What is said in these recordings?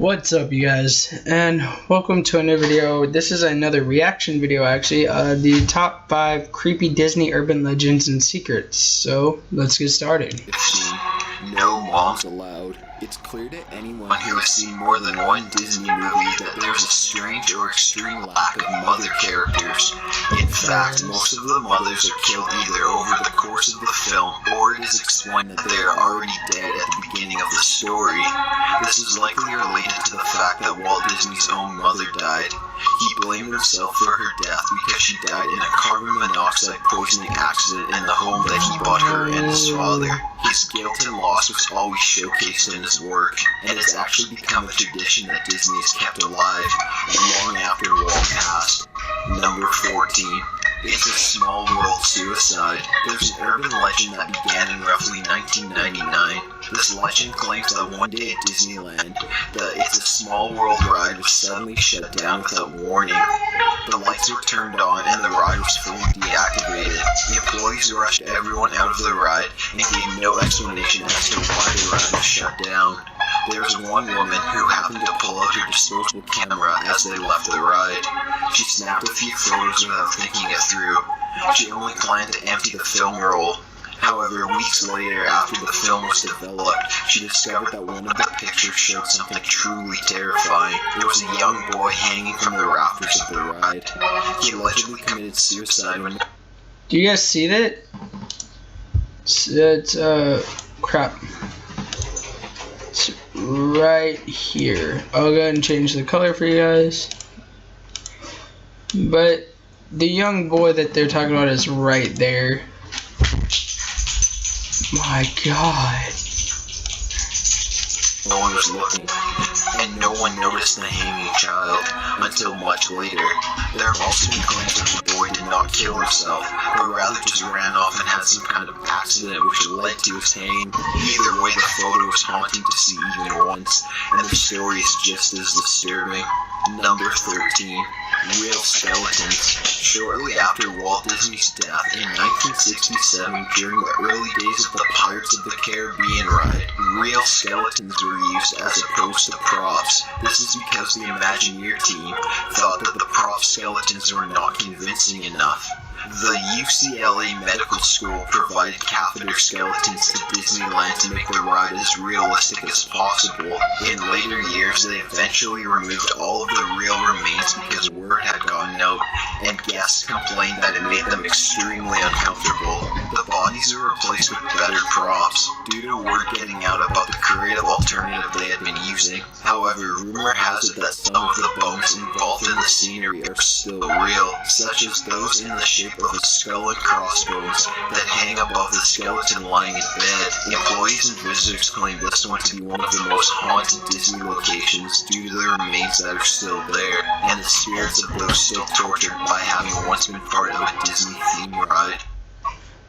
What's up, you guys, and welcome to another video. This is another reaction video, actually, the top 5 creepy Disney urban legends and secrets. So let's get started. No moms allowed. It's clear to anyone who has seen more than one Disney movie that there's a strange or extreme lack of mother characters. In fact, most of the mothers are killed either over the course of the film, or it is explained that they are already dead at the beginning of the story. This is likely related to the fact that Walt Disney's own mother died. He blamed himself for her death because she died in a carbon monoxide poisoning accident in the home that he bought her and his father. His guilt and loss was always showcased in his work, and it's actually become a tradition that Disney has kept alive long after Walt passed. Number 14. It's a Small World Suicide. There's an urban legend that began in roughly 1999. This legend claims that one day at Disneyland, the It's a Small World ride was suddenly shut down without warning. The lights were turned on and the ride was fully deactivated. Employees rushed everyone out of the ride and gave no explanation as to why the ride was shut down. There was one woman who happened to pull out her disposable camera as they left the ride. She snapped a few photos without thinking it through. She only planned to empty the film roll. However, weeks later, after the film was developed, she discovered that one of the pictures showed something truly terrifying. It was a young boy hanging from the rafters of the ride. He allegedly committed suicide when... Do you guys see that? It's, crap. It's right here. I'll go ahead and change the color for you guys. But the young boy that they're talking about is right there. My God. No one was looking, and no one noticed the hanging child until much later. There have also been claims that the boy did not kill himself, but rather just ran off and had some kind of accident which led to his hanging. Either way, the photo is haunting to see even once, and the story is just as disturbing. Number 13. Real skeletons. Shortly after Walt Disney's death in 1967, during the early days of the Pirates of the Caribbean ride, real skeletons were used as opposed to props. This is because the Imagineer team thought that the prop skeletons were not convincing enough. The UCLA Medical School provided catheter skeletons to Disneyland to make the ride as realistic as possible. In later years, they eventually removed all of the real remains because word had gotten out, and guests complained that it made them extremely uncomfortable. The bodies were replaced with better props, due to word getting out about the creative alternative they had been using. However, rumor has it that some of the bones involved in the scenery are still real, such as those in the shape of a skull and crossbones that hang above the skeleton lying in bed. Employees and visitors claim this one to be one of the most haunted Disney locations due to the remains that are still there, and the spirits of those still tortured by having once been part of a Disney theme ride.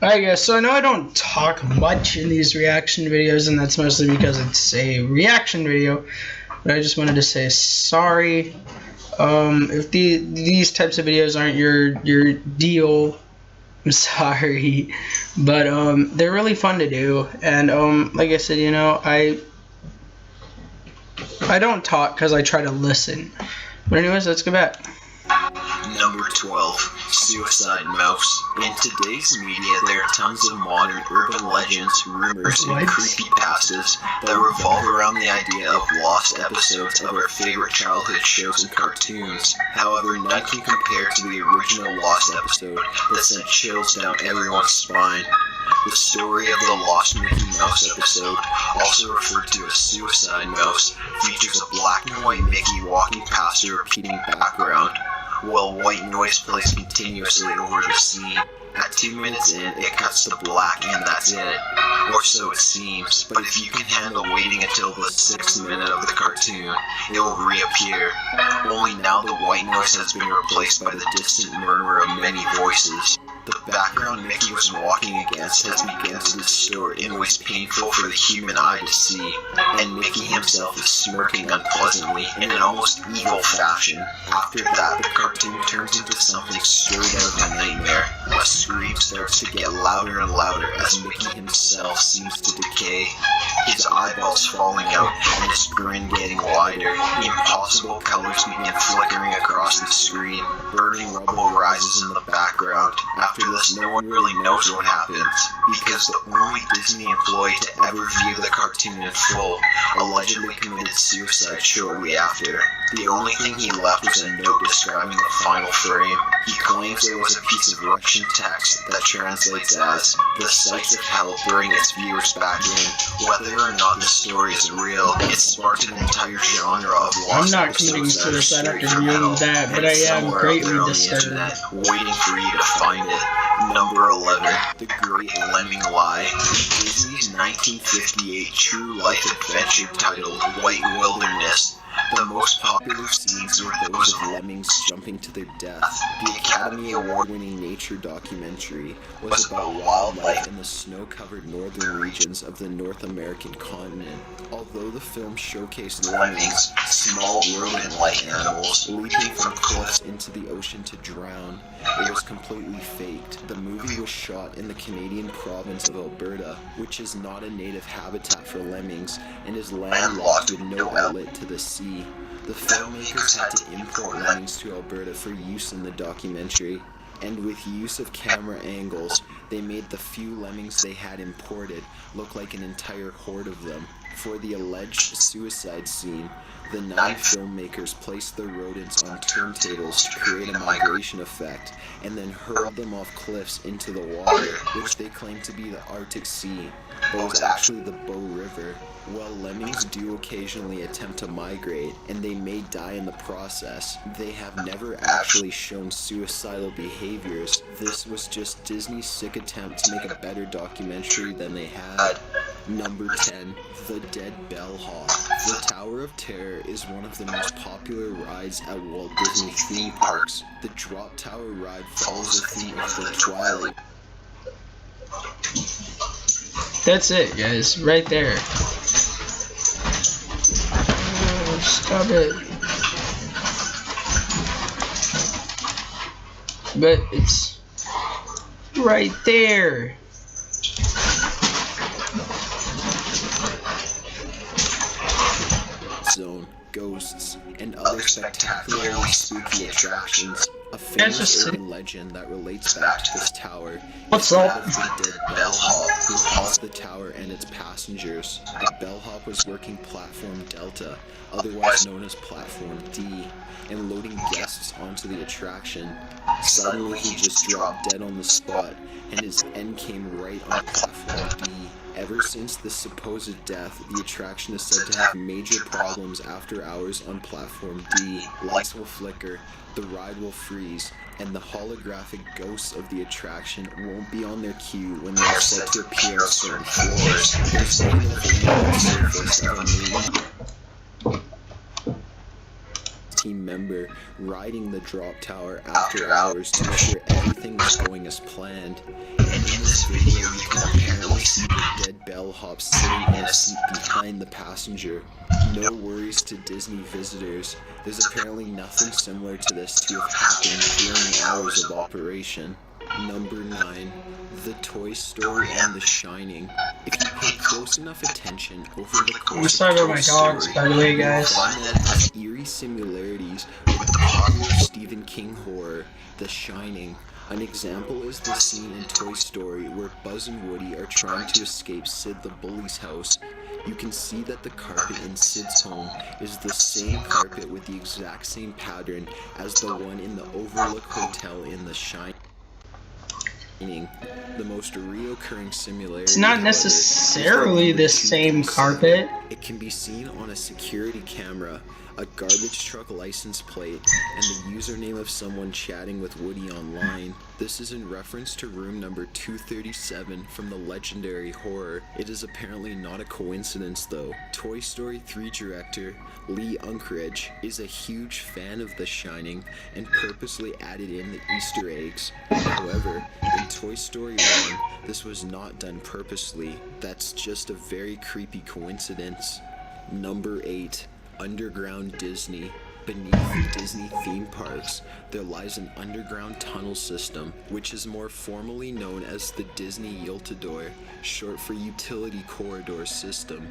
Alright guys, so I know I don't talk much in these reaction videos, and that's mostly because it's a reaction video, but I just wanted to say sorry. If these types of videos aren't your deal, I'm sorry, but they're really fun to do, and like I said, you know, I don't talk because I try to listen. But anyways, let's go back. Number 12. Suicide Mouse. In today's media, there are tons of modern urban legends, rumors, and creepypastas that revolve around the idea of lost episodes of our favorite childhood shows and cartoons. However, none can compare to the original lost episode that sent chills down everyone's spine. The story of the Lost Mickey Mouse episode, also referred to as Suicide Mouse, features a black and white Mickey walking past a repeating background, while white noise plays continuously over the scene. At 2 minutes in, it cuts to black and that's it. Or so it seems, but if you can handle waiting until the 6th minute of the cartoon, it will reappear. Only now the white noise has been replaced by the distant murmur of many voices. The background Mickey was walking against has begun to distort in ways painful for the human eye to see, and Mickey himself is smirking unpleasantly in an almost evil fashion. After that, the cartoon turns into something straight out of a nightmare. A scream starts to get louder and louder as Mickey himself seems to decay, his eyeballs falling out and his grin getting wider. Impossible colors begin flickering across the screen. Burning rubble rises in the background. After this, no one really knows what happens, because the only Disney employee to ever view the cartoon in full allegedly committed suicide shortly after. The only thing he left was a note describing the final frame. He claims it was a piece of Russian text that translates as, "The sights of hell bring its viewers back in." Whether or not the story is real, it sparked an entire genre of I'm lost not committing episodes that are suicide after straight viewing metal, that, but and I am somewhere out greatly there on the disturbed. internet, waiting for you to find it. Number 11, The Great Lemming Lie. Disney's 1958 true life adventure titled White Wilderness. The most popular scenes were those of lemmings jumping to their death. The Academy Award-winning nature documentary was about wildlife in the snow-covered northern regions of the North American continent. Although the film showcased lemmings, small rodent-like animals, leaping from cliffs into the ocean to drown, it was completely faked. The movie was shot in the Canadian province of Alberta, which is not a native habitat for lemmings and is landlocked with no outlet to the sea. The filmmakers had to import lemmings to Alberta for use in the documentary, and with use of camera angles, they made the few lemmings they had imported look like an entire horde of them. For the alleged suicide scene, the 9 filmmakers placed the rodents on turntables to create a migration effect, and then hurled them off cliffs into the water, which they claimed to be the Arctic Sea, but was actually the Bow River. While lemmings do occasionally attempt to migrate, and they may die in the process, they have never actually shown suicidal behaviors. This was just Disney's sick attempt to make a better documentary than they had. Number 10, The Dead Bellhop. The Tower of Terror is one of the most popular rides at Walt Disney theme parks. The Drop Tower ride follows the theme of the Twilight. That's it, guys, right there. Stop it. But it's right there. Zone, ghosts, and other spectacularly spooky attractions. A famous urban legend that relates back to this tower What's is up? of the dead bellhop who haunts the tower and its passengers. The bellhop was working Platform Delta, otherwise known as Platform D, and loading guests onto the attraction. Suddenly he just dropped dead on the spot, and his end came right on Platform D. Ever since this supposed death, the attraction is said to have major problems after hours on Platform D. Lights will flicker, the ride will freeze, and the holographic ghosts of the attraction won't be on their cue when they are set to appear on certain floors. There's no surface of a new team member riding the drop tower after hours to ensure everything was going as planned. And in this video you can apparently see the dead bellhop sitting in a seat behind the passenger. No worries to Disney visitors, there's apparently nothing similar to this to have happened during the hours of operation. Number 9, The Toy Story and The Shining. If you pay close enough attention over the course I'm sorry of about my Toy dogs, Story, by the way, you'll guys. find that it has eerie similarities with the popular Stephen King horror, The Shining. An example is the scene in Toy Story where Buzz and Woody are trying to escape Sid the Bully's house. You can see that the carpet in Sid's home is the same carpet with the exact same pattern as the one in the Overlook Hotel in The Shining. The most reoccurring similarity, It's not however, is that necessarily in the the same 2007, carpet. It can be seen on a security camera, a garbage truck license plate, and the username of someone chatting with Woody online. This is in reference to room number 237 from the legendary horror. It is apparently not a coincidence though. Toy Story 3 director Lee Unkrich is a huge fan of The Shining and purposely added in the Easter eggs. However, in Toy Story 1, this was not done purposely. That's just a very creepy coincidence. Number 8. Underground Disney. Beneath the Disney theme parks, there lies an underground tunnel system, which is more formally known as the Disney Utilidor, short for Utility Corridor System.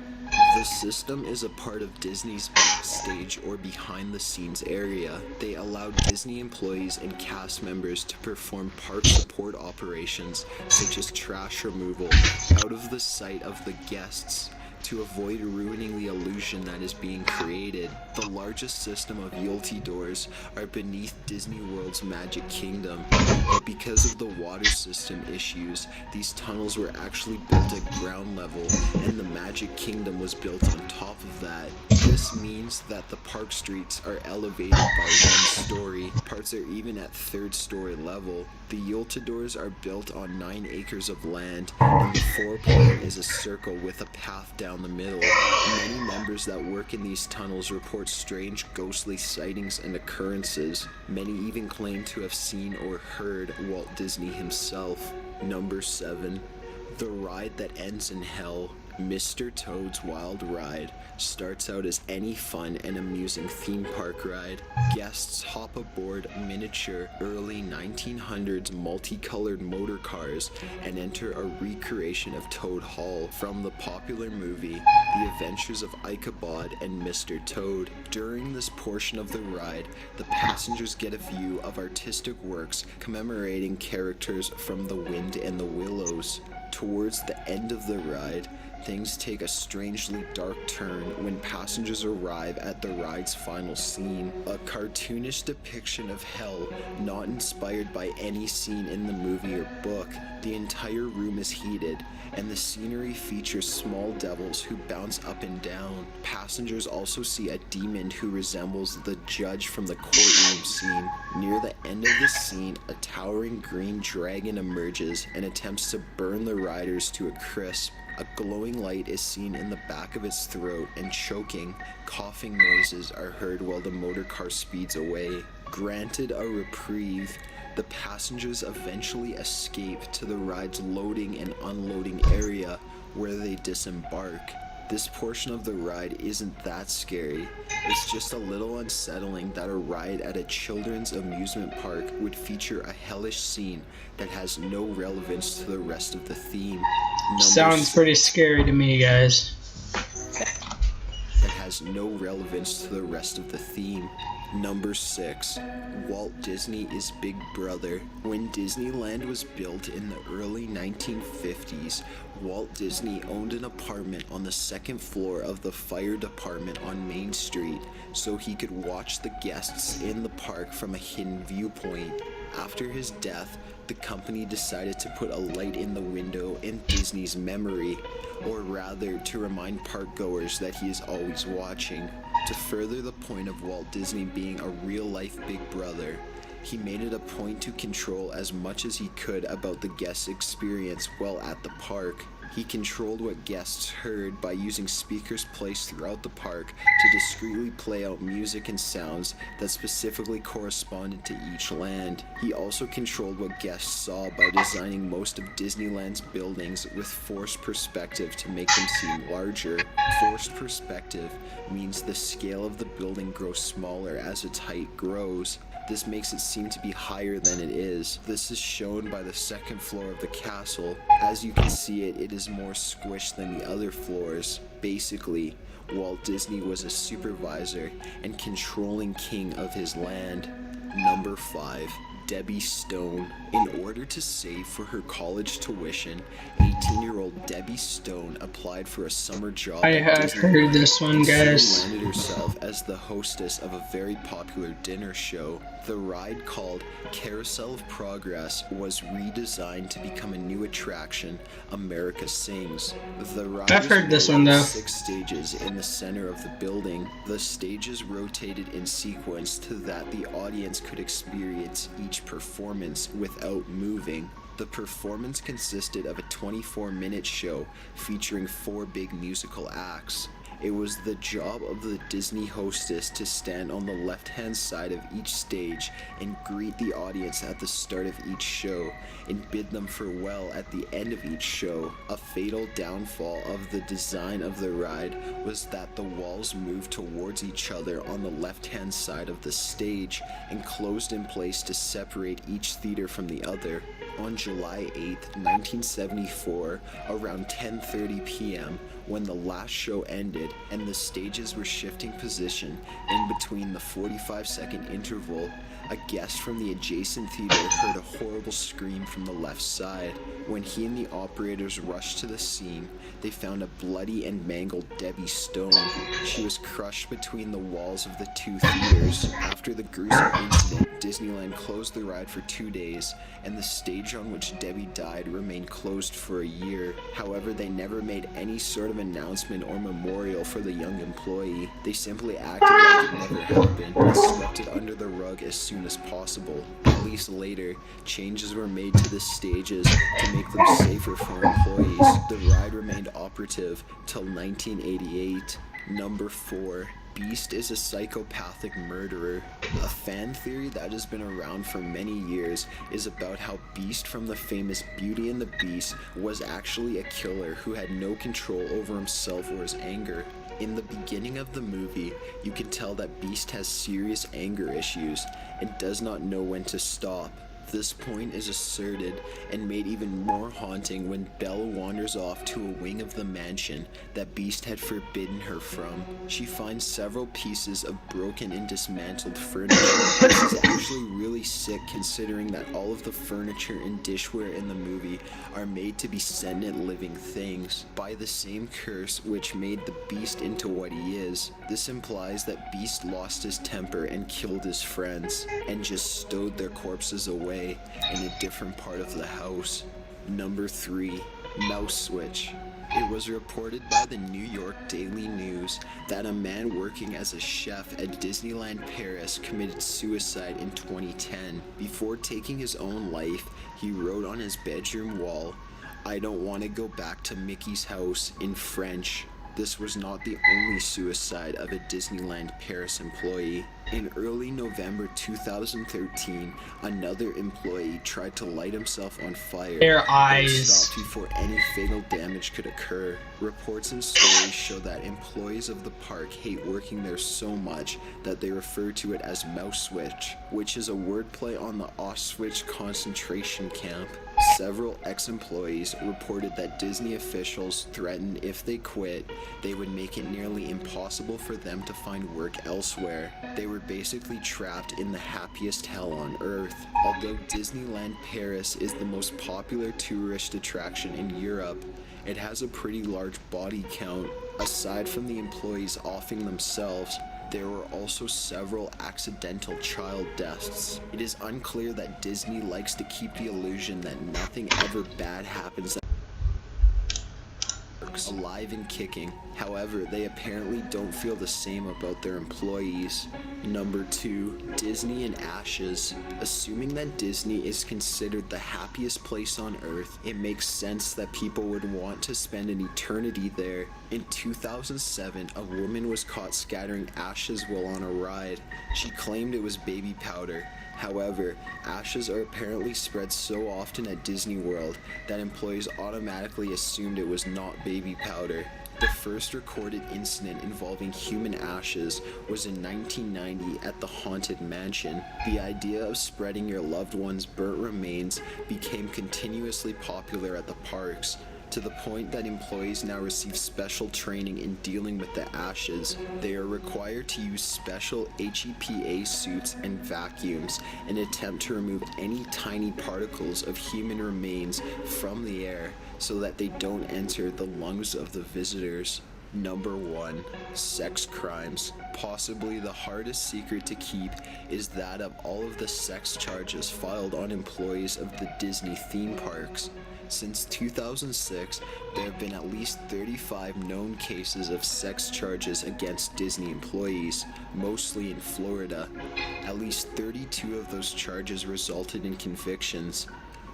The system is a part of Disney's backstage or behind-the-scenes area. They allow Disney employees and cast members to perform park support operations, such as trash removal, out of the sight of the guests, to avoid ruining the illusion that is being created. The largest system of Utilidors are beneath Disney World's Magic Kingdom, but because of the water system issues, these tunnels were actually built at ground level, and the Magic Kingdom was built on top of that. This means that the park streets are elevated by one story. Parts are even at third story level. The Utilidors are built on 9 acres of land, and the floor plan is a circle with a path down the middle. Many members that work in these tunnels report strange ghostly sightings and occurrences. Many even claim to have seen or heard Walt Disney himself. Number 7. The ride that ends in hell. Mr. Toad's Wild Ride starts out as any fun and amusing theme park ride. Guests hop aboard miniature early 1900s multicolored motor cars and enter a recreation of Toad Hall from the popular movie The Adventures of Ichabod and Mr. Toad. During this portion of the ride, the passengers get a view of artistic works commemorating characters from The Wind and the Willows. Towards the end of the ride, things take a strangely dark turn when passengers arrive at the ride's final scene. A cartoonish depiction of hell, not inspired by any scene in the movie or book. The entire room is heated, and the scenery features small devils who bounce up and down. Passengers also see a demon who resembles the judge from the courtroom scene. Near the end of the scene, a towering green dragon emerges and attempts to burn the riders to a crisp. A glowing light is seen in the back of its throat, and choking, coughing noises are heard while the motor car speeds away. Granted a reprieve, the passengers eventually escape to the ride's loading and unloading area, where they disembark. This portion of the ride isn't that scary. It's just a little unsettling that a ride at a children's amusement park would feature a hellish scene that has no relevance to the rest of the theme. Sounds pretty scary to me, guys. That has no relevance to the rest of the theme. Number 6. Walt Disney is Big Brother. When Disneyland was built in the early 1950s, Walt Disney owned an apartment on the second floor of the fire department on Main Street, so he could watch the guests in the park from a hidden viewpoint. After his death, the company decided to put a light in the window in Disney's memory, or rather to remind park goers that he is always watching. To further the point of Walt Disney being a real-life Big Brother, he made it a point to control as much as he could about the guests' experience while at the park. He controlled what guests heard by using speakers placed throughout the park to discreetly play out music and sounds that specifically corresponded to each land. He also controlled what guests saw by designing most of Disneyland's buildings with forced perspective to make them seem larger. Forced perspective means the scale of the building grows smaller as its height grows. This makes it seem to be higher than it is. This is shown by the second floor of the castle. As you can see it is more squished than the other floors. Basically, Walt Disney was a supervisor and controlling king of his land. Number 5. Debbie Stone. In order to save for her college tuition, 18-year-old Debbie Stone applied for a summer job I have heard this one, guys. She landed herself as the hostess of a very popular dinner show. The ride, called Carousel of Progress, was redesigned to become a new attraction, America Sings. The ride I've heard this one, though. 6 stages in the center of the building. The stages rotated in sequence so that the audience could experience each performance without moving. The performance consisted of a 24-minute show featuring 4 big musical acts. It was the job of the Disney hostess to stand on the left-hand side of each stage and greet the audience at the start of each show and bid them farewell at the end of each show. A fatal downfall of the design of the ride was that the walls moved towards each other on the left-hand side of the stage and closed in place to separate each theater from the other. On July 8, 1974, around 10:30 p.m., when the last show ended and the stages were shifting position in between the 45-second interval, a guest from the adjacent theater heard a horrible scream from the left side. When he and the operators rushed to the scene, they found a bloody and mangled Debbie Stone. She was crushed between the walls of the 2 theaters. After the gruesome incident, Disneyland closed the ride for 2 days, and the stage on which Debbie died remained closed for a year. However, they never made any sort of announcement or memorial for the young employee. They simply acted like it never happened and swept it under the rug as soon as possible. At least later, changes were made to the stages to make them safer for employees. The ride remained operative till 1988. Number 4. Beast is a psychopathic murderer. A fan theory that has been around for many years is about how Beast from the famous Beauty and the Beast was actually a killer who had no control over himself or his anger. In the beginning of the movie, you can tell that Beast has serious anger issues and does not know when to stop. This point is asserted and made even more haunting when Belle wanders off to a wing of the mansion that Beast had forbidden her from. She finds several pieces of broken and dismantled furniture. This is actually really sick considering that all of the furniture and dishware in the movie are made to be sentient living things by the same curse which made the Beast into what he is. This implies that Beast lost his temper and killed his friends and just stowed their corpses away in a different part of the house. Number 3. Mouse Switch. It was reported by the New York Daily News that a man working as a chef at Disneyland Paris committed suicide in 2010. Before taking his own life, he wrote on his bedroom wall, "I don't want to go back to Mickey's house," in French. This was not the only suicide of a Disneyland Paris employee. In early November 2013, another employee tried to light himself on fire. Their but eyes. stopped before any fatal damage could occur. Reports and stories show that employees of the park hate working there so much that they refer to it as Mouse Switch, which is a wordplay on the Auschwitz concentration camp. Several ex-employees reported that Disney officials threatened if they quit, they would make it nearly impossible for them to find work elsewhere. They were basically trapped in the happiest hell on earth. Although Disneyland Paris is the most popular tourist attraction in Europe, it has a pretty large body count. Aside from the employees offing themselves, there were also several accidental child deaths. It is unclear that Disney likes to keep the illusion that nothing ever bad happens alive and kicking. However, they apparently don't feel the same about their employees. Number 2. Disney in Ashes. Assuming that Disney is considered the happiest place on earth, it makes sense that people would want to spend an eternity there. In 2007, a woman was caught scattering ashes while on a ride. She claimed it was baby powder. However, ashes are apparently spread so often at Disney World that employees automatically assumed it was not baby powder. The first recorded incident involving human ashes was in 1990 at the Haunted Mansion. The idea of spreading your loved one's burnt remains became continuously popular at the parks. to the point that employees now receive special training in dealing with the ashes. They are required to use special HEPA suits and vacuums in an attempt to remove any tiny particles of human remains from the air so that they don't enter the lungs of the visitors. Number 1. Sex crimes. Possibly the hardest secret to keep is that of all of the sex charges filed on employees of the Disney theme parks. Since 2006, there have been at least 35 known cases of sex charges against Disney employees, mostly in Florida. At least 32 of those charges resulted in convictions.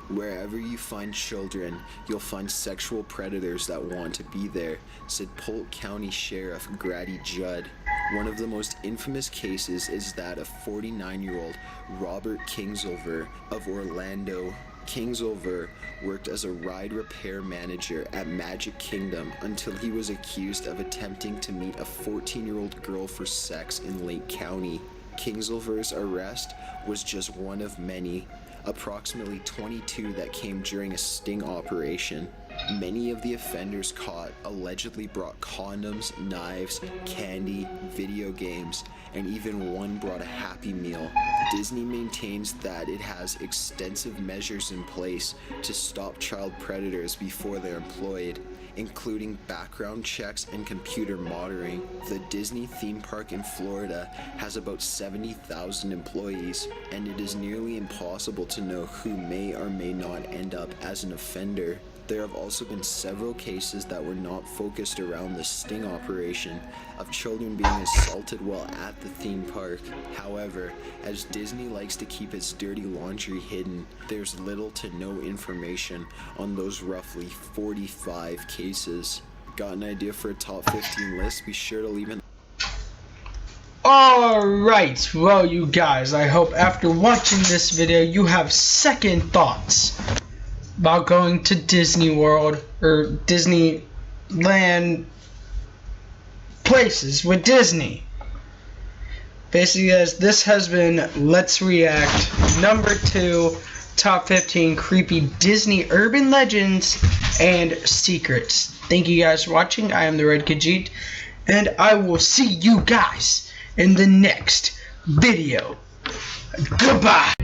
Wherever you find children, you'll find sexual predators that want to be there, said Polk County Sheriff Grady Judd. One of the most infamous cases is that of 49-year-old Robert Kingsolver of Orlando. Kingsolver worked as a ride repair manager at Magic Kingdom until he was accused of attempting to meet a 14-year-old girl for sex in Lake County. Kingsolver's arrest was just one of many, approximately 22 that came during a sting operation. Many of the offenders caught allegedly brought condoms, knives, candy, video games, and even one brought a Happy Meal. Disney maintains that it has extensive measures in place to stop child predators before they're employed, including background checks and computer monitoring. The Disney theme park in Florida has about 70,000 employees, and it is nearly impossible to know who may or may not end up as an offender. There have also been several cases that were not focused around the sting operation of children being assaulted while at the theme park. However, as Disney likes to keep its dirty laundry hidden, there's little to no information on those roughly 45 cases. Got an idea for a top 15 list? Be sure to leave an Alright, well you guys, I hope after watching this video you have second thoughts about going to Disney World or Disneyland places with Disney. Basically, guys, this has been Let's React number 2, top 15 creepy Disney urban legends and secrets. Thank you guys for watching. I am the Red Khajiit, and I will see you guys in the next video. Goodbye.